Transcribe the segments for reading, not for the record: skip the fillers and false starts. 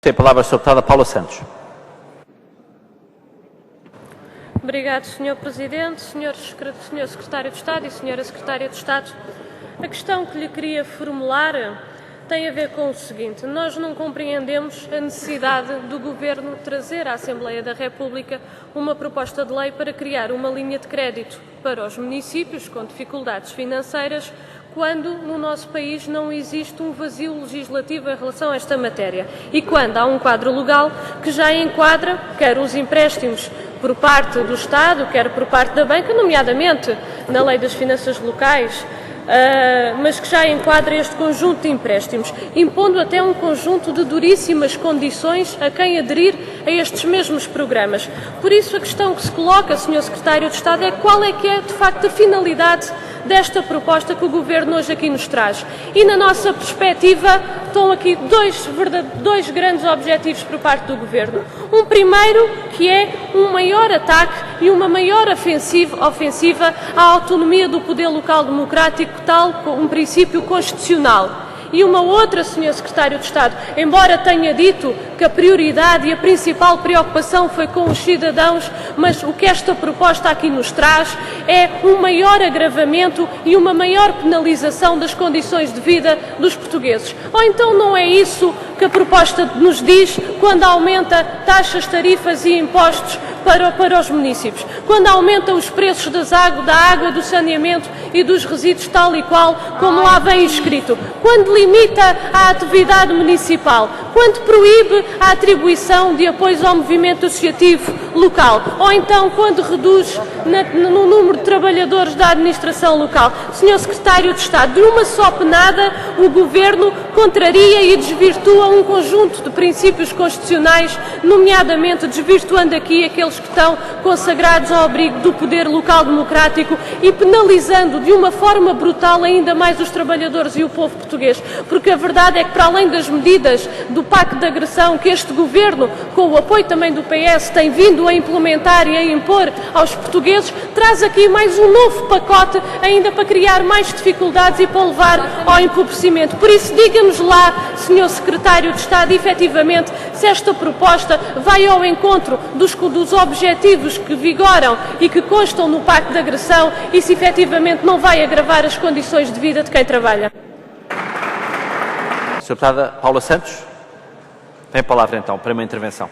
Tem a palavra a Sra. Deputada Paula Santos. Obrigado, Sr. Presidente, Sr. Secretário de Estado e Sra. Secretária de Estado. A questão que lhe queria formular tem a ver com o seguinte: nós não compreendemos a necessidade do Governo trazer à Assembleia da República uma proposta de lei para criar uma linha de crédito para os municípios com dificuldades financeiras, quando no nosso país não existe um vazio legislativo em relação a esta matéria e quando há um quadro legal que já enquadra quer os empréstimos por parte do Estado, quer por parte da banca, nomeadamente na Lei das Finanças Locais, mas que já enquadra este conjunto de empréstimos, impondo até um conjunto de duríssimas condições a quem aderir a estes mesmos programas. Por isso, a questão que se coloca, Sr. Secretário de Estado, é qual é que é, de facto, a finalidade desta proposta que o Governo hoje aqui nos traz. E, na nossa perspectiva, estão aqui dois grandes objetivos por parte do Governo. Um primeiro, que é um maior ataque e uma maior ofensiva à autonomia do poder local democrático, tal como um princípio constitucional. E uma outra, Sr. Secretário de Estado, embora tenha dito que a prioridade e a principal preocupação foi com os cidadãos, mas o que esta proposta aqui nos traz é um maior agravamento e uma maior penalização das condições de vida dos portugueses. Ou então não é isso que a proposta nos diz quando aumenta taxas, tarifas e impostos para os municípios, quando aumenta os preços da água, do saneamento e dos resíduos tal e qual como lá vem escrito, quando limita a atividade municipal, quando proíbe a atribuição de apoios ao movimento associativo local, ou então quando reduz no número de trabalhadores da administração local. Sr. Secretário de Estado, de uma só penada, o Governo contraria e desvirtua um conjunto de princípios constitucionais, nomeadamente desvirtuando aqui aqueles que estão consagrados ao abrigo do poder local democrático e penalizando de uma forma brutal ainda mais os trabalhadores e o povo português. Porque a verdade é que, para além das medidas do pacto de agressão que este Governo, com o apoio também do PS, tem vindo a implementar e a impor aos portugueses, traz aqui mais um novo pacote ainda para criar mais dificuldades e para levar ao empobrecimento. Por isso, diga-nos lá, Sr. Secretário de Estado, efetivamente, se esta proposta vai ao encontro dos objetivos que vigoram e que constam no pacto de agressão e se efetivamente não vai agravar as condições de vida de quem trabalha. Sra. Deputada Paula Santos, tem a palavra então para uma intervenção.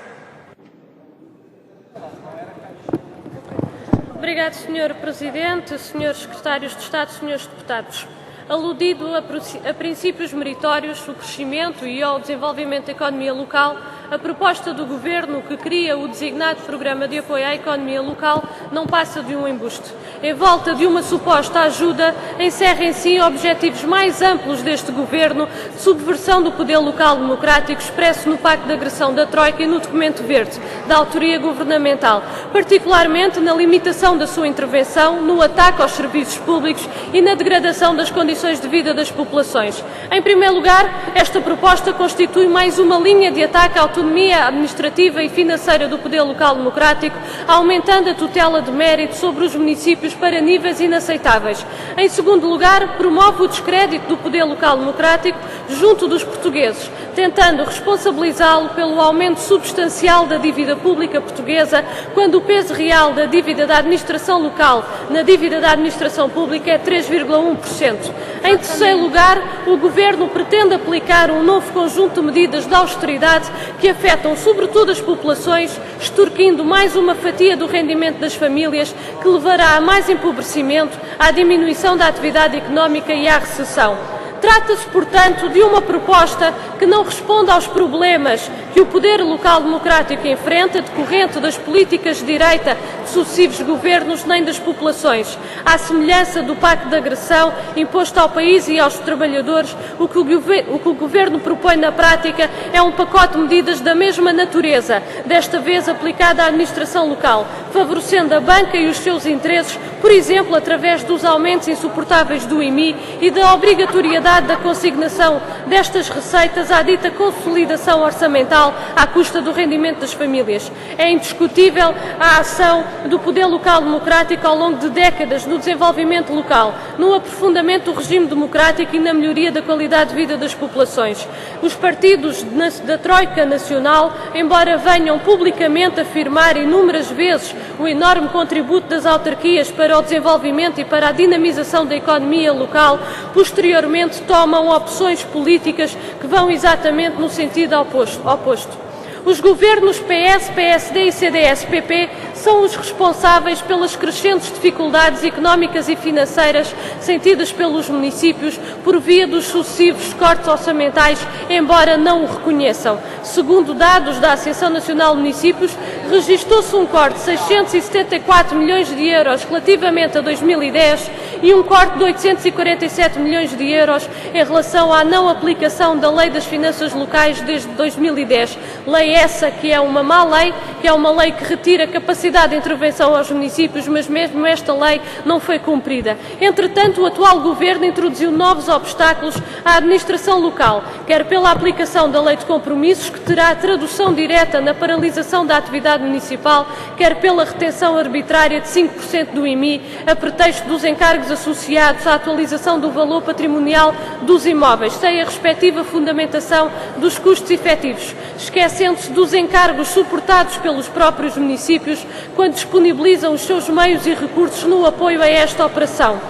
Obrigado, Sr. Presidente, Srs. Secretários de Estado, Srs. Deputados. Aludido a princípios meritórios, o crescimento e ao desenvolvimento da economia local, a proposta do Governo que cria o designado Programa de Apoio à Economia Local não passa de um embuste. Em volta de uma suposta ajuda, encerra em si objetivos mais amplos deste Governo de subversão do poder local democrático expresso no Pacto de Agressão da Troika e no Documento Verde da autoria governamental, particularmente na limitação da sua intervenção, no ataque aos serviços públicos e na degradação das condições de vida das populações. Em primeiro lugar, esta proposta constitui mais uma linha de ataque à autonomia administrativa e financeira do poder local democrático, aumentando a tutela de mérito sobre os municípios para níveis inaceitáveis. Em segundo lugar, promove o descrédito do poder local democrático junto dos portugueses, tentando responsabilizá-lo pelo aumento substancial da dívida pública portuguesa, quando o peso real da dívida da administração local na dívida da administração pública é 3,1%. Em terceiro lugar, o Governo pretende aplicar um novo conjunto de medidas de austeridade que afetam sobretudo as populações, extorquindo mais uma fatia do rendimento das famílias, que levará a mais empobrecimento, à diminuição da atividade económica e à recessão. Trata-se, portanto, de uma proposta que não responde aos problemas que o poder local democrático enfrenta, decorrente das políticas de direita de sucessivos governos, nem das populações. À semelhança do pacto de agressão imposto ao país e aos trabalhadores, o que o Governo propõe na prática é um pacote de medidas da mesma natureza, desta vez aplicada à administração local, favorecendo a banca e os seus interesses, por exemplo, através dos aumentos insuportáveis do IMI e da obrigatoriedade necessidade da consignação destas receitas à dita consolidação orçamental à custa do rendimento das famílias. É indiscutível a ação do poder local democrático ao longo de décadas no desenvolvimento local, no aprofundamento do regime democrático e na melhoria da qualidade de vida das populações. Os partidos da Troika Nacional, embora venham publicamente afirmar inúmeras vezes o enorme contributo das autarquias para o desenvolvimento e para a dinamização da economia local, posteriormente tomam opções políticas que vão exatamente no sentido oposto. Os governos PS, PSD e CDS-PP são os responsáveis pelas crescentes dificuldades económicas e financeiras sentidas pelos municípios por via dos sucessivos cortes orçamentais, embora não o reconheçam. Segundo dados da Associação Nacional de Municípios, registrou-se um corte de 674 milhões de euros relativamente a 2010 e um corte de 847 milhões de euros em relação à não aplicação da Lei das Finanças Locais desde 2010. Lei essa que é uma má lei, que é uma lei que retira capacidade de intervenção aos municípios, mas mesmo esta lei não foi cumprida. Entretanto, o atual Governo introduziu novos obstáculos à administração local, quer pela aplicação da Lei de Compromissos, que terá tradução direta na paralisação da atividade municipal, quer pela retenção arbitrária de 5% do IMI, a pretexto dos encargos associados à atualização do valor patrimonial dos imóveis, sem a respectiva fundamentação dos custos efetivos, esquecendo-se dos encargos suportados pelos próprios municípios quando disponibilizam os seus meios e recursos no apoio a esta operação.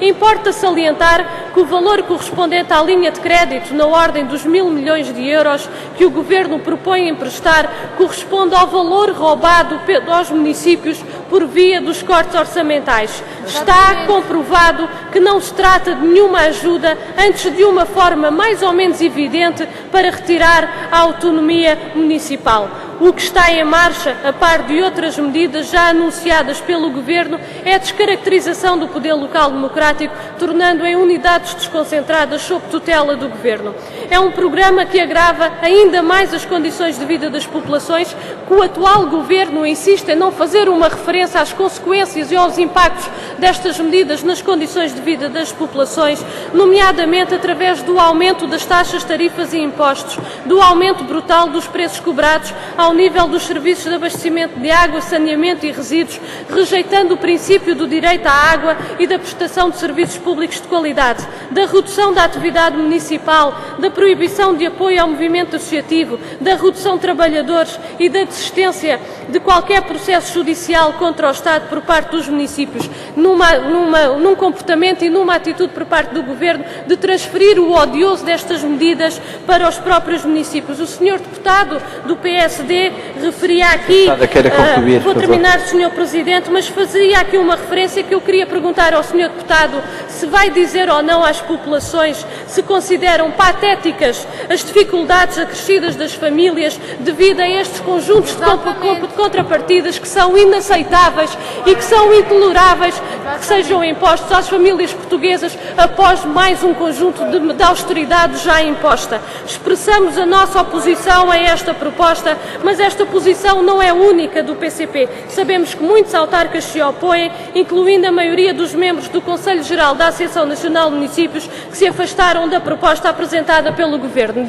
Importa salientar que o valor correspondente à linha de crédito na ordem dos 1.000 milhões de euros que o Governo propõe emprestar corresponde ao valor roubado aos municípios por via dos cortes orçamentais. Está comprovado que não se trata de nenhuma ajuda, antes de uma forma mais ou menos evidente para retirar a autonomia municipal. O que está em marcha, a par de outras medidas já anunciadas pelo Governo, é a descaracterização do poder local democrático, tornando em unidades desconcentradas sob tutela do Governo. É um programa que agrava ainda mais as condições de vida das populações, que o atual Governo insiste em não fazer uma referência às consequências e aos impactos destas medidas nas condições de vida das populações, nomeadamente através do aumento das taxas, tarifas e impostos, do aumento brutal dos preços cobrados ao nível dos serviços de abastecimento de água, saneamento e resíduos, rejeitando o princípio do direito à água e da prestação de serviços públicos de qualidade, da redução da atividade municipal, da proibição de apoio ao movimento associativo, da redução de trabalhadores e da desistência de qualquer processo judicial contra o Estado por parte dos municípios, num comportamento e numa atitude por parte do Governo de transferir o odioso destas medidas para os próprios municípios. O senhor deputado do PSD referia aqui, vou terminar, Sr. Presidente, mas fazia aqui uma referência que eu queria perguntar ao Sr. Deputado se vai dizer ou não às populações se consideram patéticas as dificuldades acrescidas das famílias devido a estes conjuntos de contrapartidas que são inaceitáveis e que são intoleráveis que sejam impostos às famílias portuguesas após mais um conjunto de austeridade já imposta. Expressamos a nossa oposição a esta proposta, mas esta posição não é única do PCP. Sabemos que muitos autarcas se opõem, incluindo a maioria dos membros do Conselho Geral da Associação Nacional de Municípios, que se afastaram da proposta apresentada pelo Governo.